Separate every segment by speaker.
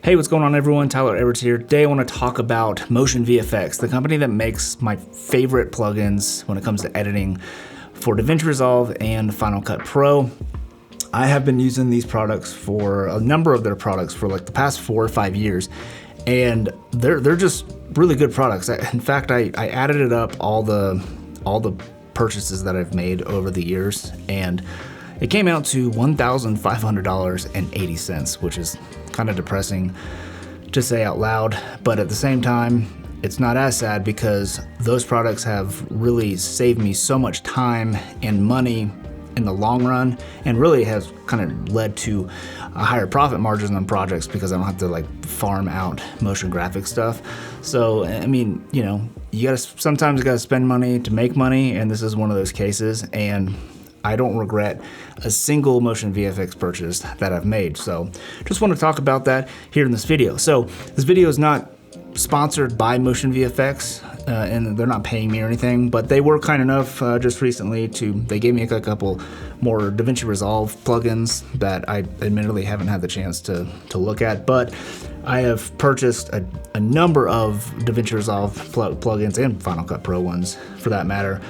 Speaker 1: Hey, what's going on everyone? Tyler Edwards here. Today I want to talk about Motion VFX, the company that makes my favorite plugins when it comes to editing for DaVinci Resolve and Final Cut Pro. I have been using these products for a number of their products for like the past 4 or 5 years, and they're just really good products. In fact, I added it up all the purchases that I've made over the years, and it came out to $1,500.80, which is kind of depressing to say out loud, but at the same time, it's not as sad because those products have really saved me so much time and money in the long run, and really has kind of led to a higher profit margin on projects because I don't have to like farm out motion graphic stuff. So, I mean, you know, sometimes you gotta spend money to make money, and this is one of those cases, and I don't regret a single Motion VFX purchase that I've made. So just want to talk about that here in this video. So this video is not sponsored by Motion VFX, and they're not paying me or anything, but they were kind enough just recently they gave me a couple more DaVinci Resolve plugins that I admittedly haven't had the chance to look at, but I have purchased a number of DaVinci Resolve plugins and Final Cut Pro ones for that matter.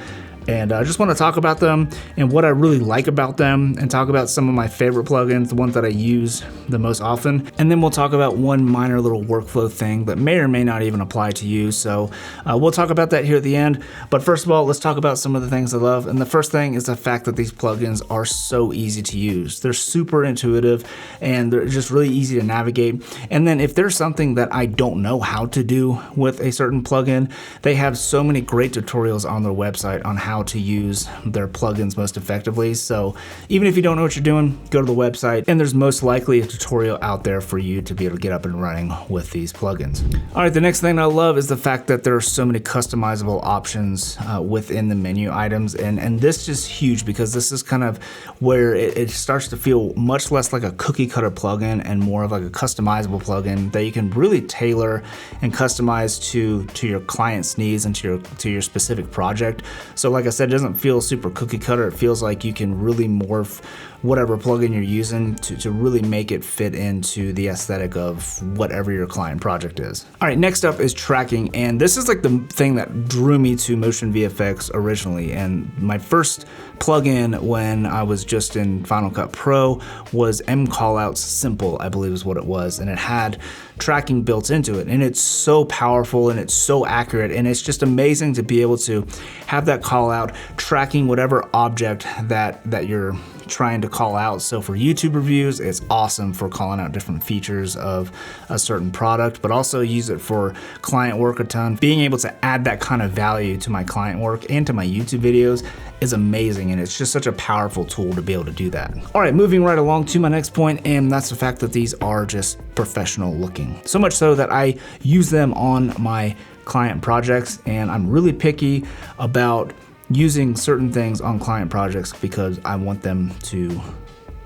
Speaker 1: And I just want to talk about them and what I really like about them, and talk about some of my favorite plugins, the ones that I use the most often. And then we'll talk about one minor little workflow thing that may or may not even apply to you. So we'll talk about that here at the end. But first of all, let's talk about some of the things I love. And the first thing is the fact that these plugins are so easy to use. They're super intuitive and they're just really easy to navigate. And then if there's something that I don't know how to do with a certain plugin, they have so many great tutorials on their website on how to use their plugins most effectively. So even if you don't know what you're doing, go to the website and there's most likely a tutorial out there for you to be able to get up and running with these plugins. All right, the next thing I love is the fact that there are so many customizable options within the menu items, and this is huge because this is kind of where it starts to feel much less like a cookie cutter plugin and more of like a customizable plugin that you can really tailor and customize to your client's needs and to your specific project. So like I said, it doesn't feel super cookie cutter. It feels like you can really morph whatever plugin you're using to really make it fit into the aesthetic of whatever your client project is. All right, next up is tracking, and this is like the thing that drew me to Motion VFX originally. And my first plugin when I was just in Final Cut Pro was mCallouts Simple, I believe is what it was, and it had tracking built into it, and it's so powerful and it's so accurate, and it's just amazing to be able to have that call out tracking whatever object that you're trying to call out. So for YouTube reviews, it's awesome for calling out different features of a certain product, but also use it for client work a ton. Being able to add that kind of value to my client work and to my YouTube videos is amazing, and it's just such a powerful tool to be able to do that. All right, moving right along to my next point, and that's the fact that these are just professional looking. So much so that I use them on my client projects, and I'm really picky about using certain things on client projects because I want them to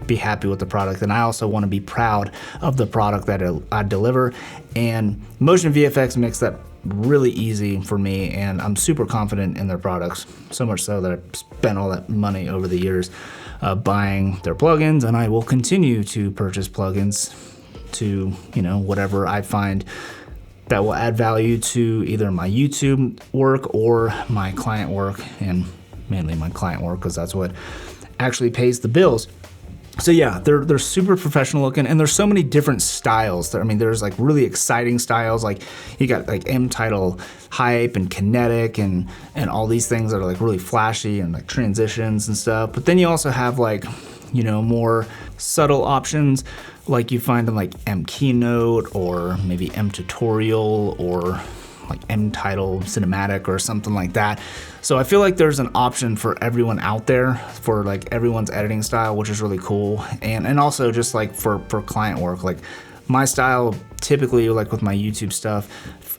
Speaker 1: be happy with the product, and I also want to be proud of the product that I deliver, and Motion VFX makes that really easy for me, and I'm super confident in their products, so much so that I've spent all that money over the years buying their plugins, and I will continue to purchase plugins to, you know, whatever I find that will add value to either my YouTube work or my client work, and mainly my client work because that's what actually pays the bills. So yeah, they're super professional looking, and there's so many different styles. I mean, there's like really exciting styles, like you got like M-Title Hype and Kinetic and all these things that are like really flashy and like transitions and stuff. But then you also have like, you know, more subtle options like you find in like M Keynote or maybe M Tutorial or like M-Title Cinematic or something like that. So I feel like there's an option for everyone out there for like everyone's editing style, which is really cool. And also just like for client work, like my style typically, like with my YouTube stuff,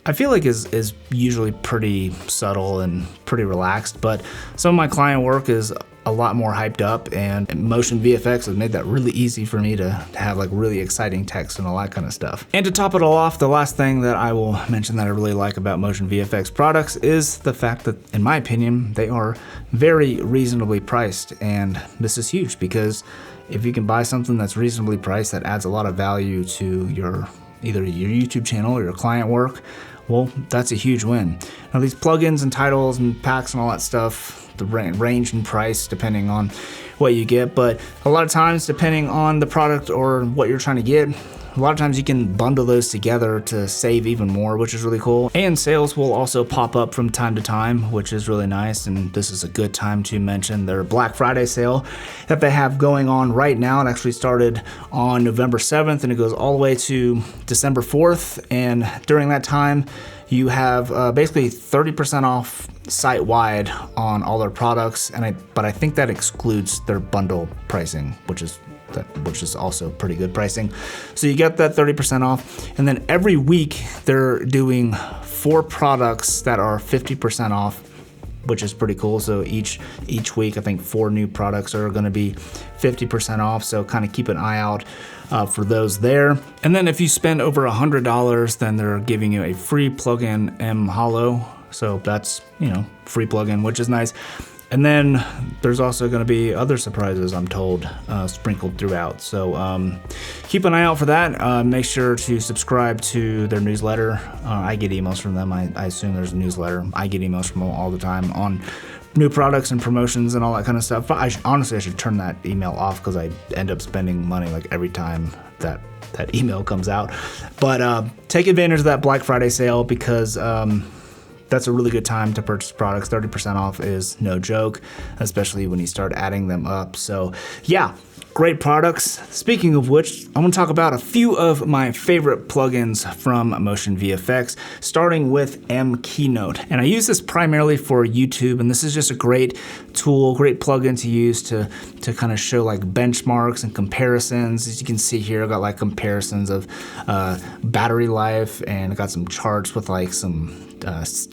Speaker 1: I feel like is usually pretty subtle and pretty relaxed, but some of my client work is a lot more hyped up, and Motion VFX has made that really easy for me to have like really exciting text and all that kind of stuff. And to top it all off, the last thing that I will mention that I really like about Motion VFX products is the fact that, in my opinion, they are very reasonably priced. And this is huge because if you can buy something that's reasonably priced that adds a lot of value to your either your YouTube channel or your client work, well, that's a huge win. Now these plugins and titles and packs and all that stuff, the range in price depending on what you get, but a lot of times depending on the product or what you're trying to get, a lot of times you can bundle those together to save even more, which is really cool. And sales will also pop up from time to time, which is really nice. And this is a good time to mention their Black Friday sale that they have going on right now. It actually started on November 7th and it goes all the way to December 4th. And during that time, you have basically 30% off site-wide on all their products. But I think that excludes their bundle pricing, which is also pretty good pricing. So you get that 30% off, and then every week they're doing 4 products that are 50% off, which is pretty cool. So each week I think 4 new products are going to be 50% off, so kind of keep an eye out for those there. And then if you spend over $100, then they're giving you a free plugin M Hollow, so that's, you know, free plugin, which is nice. And then there's also going to be other surprises, I'm told, sprinkled throughout. So keep an eye out for that. Make sure to subscribe to their newsletter. I get emails from them. I assume there's a newsletter. I get emails from them all the time on new products and promotions and all that kind of stuff. But honestly, I should turn that email off because I end up spending money like every time that email comes out. But take advantage of that Black Friday sale because that's a really good time to purchase products. 30% off is no joke, especially when you start adding them up. So yeah, great products. Speaking of which, I'm gonna talk about a few of my favorite plugins from Motion VFX, starting with M Keynote. And I use this primarily for YouTube, and this is just a great tool, great plugin to use to kind of show like benchmarks and comparisons. As you can see here, I got like comparisons of battery life, and I got some charts with like some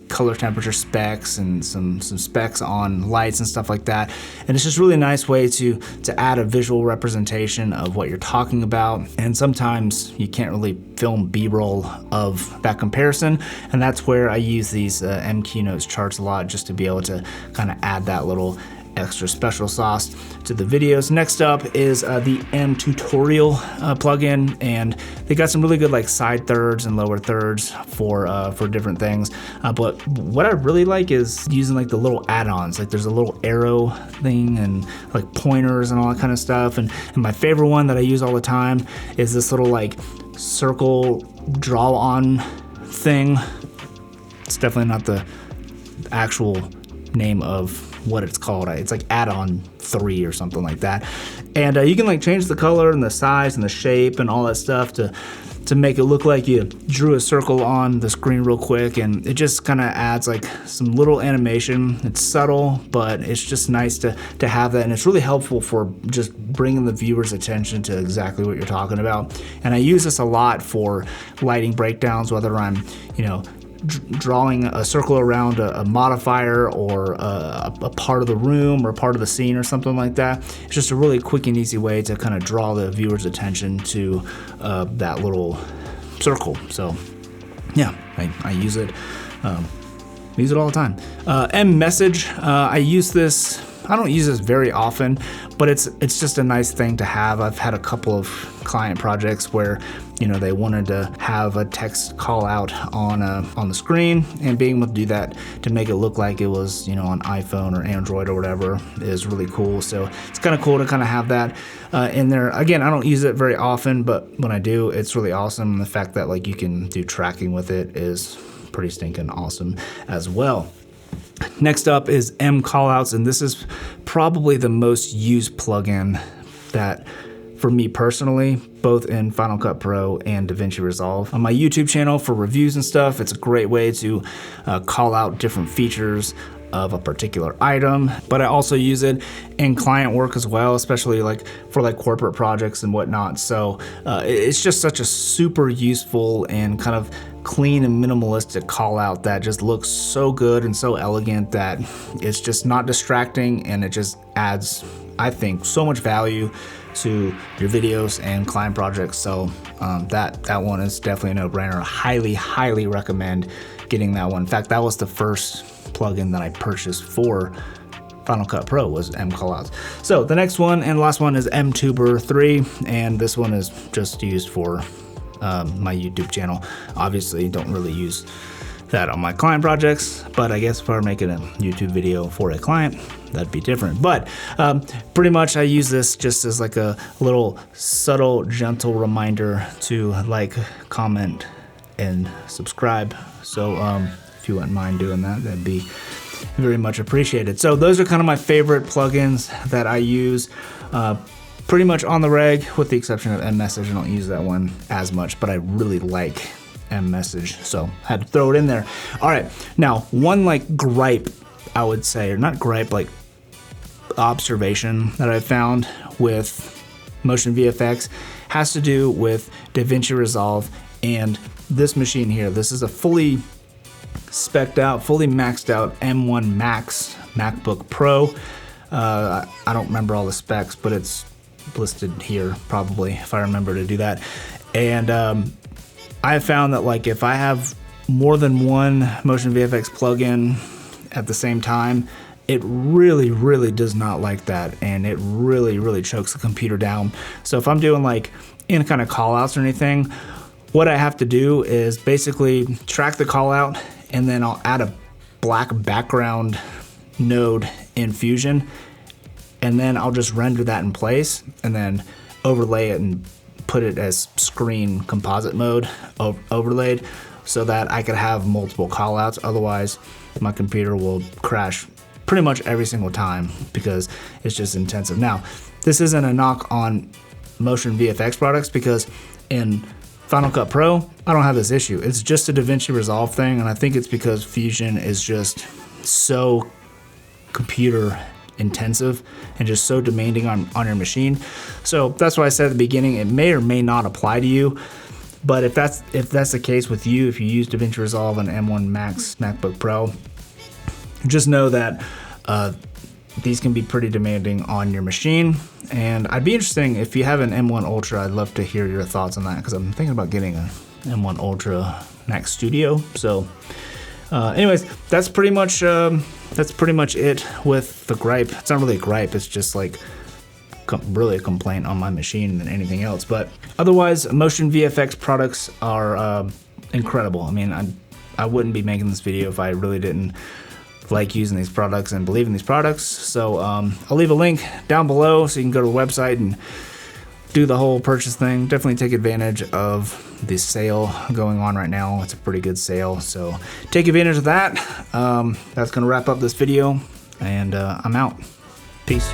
Speaker 1: color temperature specs and some specs on lights and stuff like that. And it's just a really nice way to add a visual representation of what you're talking about. And sometimes you can't really film B-roll of that comparison, and that's where I use these M Keynotes charts a lot, just to be able to kind of add that little extra special sauce to the videos. Next up is the M Tutorial plugin, and they got some really good like side thirds and lower thirds for different things. But what I really like is using like the little add-ons. Like there's a little arrow thing and like pointers and all that kind of stuff. And my favorite one that I use all the time is this little like circle draw on thing. It's definitely not the actual name of what it's called. It's like add-on 3 or something like that. And you can like change the color and the size and the shape and all that stuff to make it look like you drew a circle on the screen real quick, and it just kind of adds like some little animation. It's subtle, but it's just nice to have that, and it's really helpful for just bringing the viewer's attention to exactly what you're talking about. And I use this a lot for lighting breakdowns, whether I'm, you know, drawing a circle around a modifier or a part of the room or part of the scene or something like that. It's just a really quick and easy way to kind of draw the viewer's attention to that little circle. So yeah, I use it. I use it all the time. M Message, I use this. I don't use this very often, but it's just a nice thing to have. I've had a couple of client projects where, you know, they wanted to have a text call out on the screen, and being able to do that to make it look like it was, you know, on iPhone or Android or whatever is really cool. So it's kind of cool to kind of have that in there. Again, I don't use it very often, but when I do, it's really awesome. And the fact that like you can do tracking with it is pretty stinking awesome as well. Next up is M Callouts, and this is probably the most used plugin that, for me personally, both in Final Cut Pro and DaVinci Resolve. On my YouTube channel for reviews and stuff, it's a great way to call out different features of a particular item, but I also use it in client work as well, especially like for like corporate projects and whatnot. So it's just such a super useful and kind of clean and minimalistic call out that just looks so good and so elegant that it's just not distracting, and it just adds, I think, so much value to your videos and client projects. So that one is definitely a no-brainer. Highly recommend getting that one. In fact, that was the first plugin that I purchased for Final Cut Pro, was M Callouts. So the next one and last one is M Tuber 3, and this one is just used for my YouTube channel. Obviously, don't really use that on my client projects, but I guess if I were making a YouTube video for a client, that'd be different. But pretty much I use this just as like a little subtle, gentle reminder to like, comment, and subscribe. So if you wouldn't mind doing that, that'd be very much appreciated. So those are kind of my favorite plugins that I use pretty much on the reg, with the exception of mMessage. I don't use that one as much, but I really like mMessage, so had to throw it in there. All right, now one like gripe, I would say, or not gripe, like observation that I found with Motion VFX has to do with davinciresolve and this machine here. This is a fully spec'd out, fully maxed out M1 Max MacBook Pro. I don't remember all the specs, but it's listed here probably if I remember to do that. And I have found that like if I have more than one Motion VFX plugin at the same time, it really does not like that, and it really chokes the computer down. So if I'm doing like any kind of call outs or anything, what I have to do is basically track the call out, and then I'll add a black background node in Fusion, and then I'll just render that in place and then overlay it and put it as screen composite mode overlaid, so that I could have multiple callouts. Otherwise, my computer will crash pretty much every single time because it's just intensive. Now, this isn't a knock on Motion VFX products, because in Final Cut Pro, I don't have this issue. It's just a davinciresolve thing, and I think it's because Fusion is just so computer intensive and just so demanding on your machine. So that's why I said at the beginning, it may or may not apply to you. But if that's the case with you, if you use davinciresolve on M1 Max MacBook Pro, just know that these can be pretty demanding on your machine. And I'd be interesting if you have an M1 Ultra. I'd love to hear your thoughts on that, because I'm thinking about getting an M1 Ultra Max Studio. So anyways, that's pretty much it with the gripe. It's not really a gripe, it's just like really a complaint on my machine than anything else. But otherwise, Motion VFX products are incredible. I mean, I wouldn't be making this video if I really didn't like using these products and believe in these products. So I'll leave a link down below so you can go to the website and do the whole purchase thing. Definitely take advantage of the sale going on right now. It's a pretty good sale, so take advantage of that. That's gonna wrap up this video, and I'm out. Peace.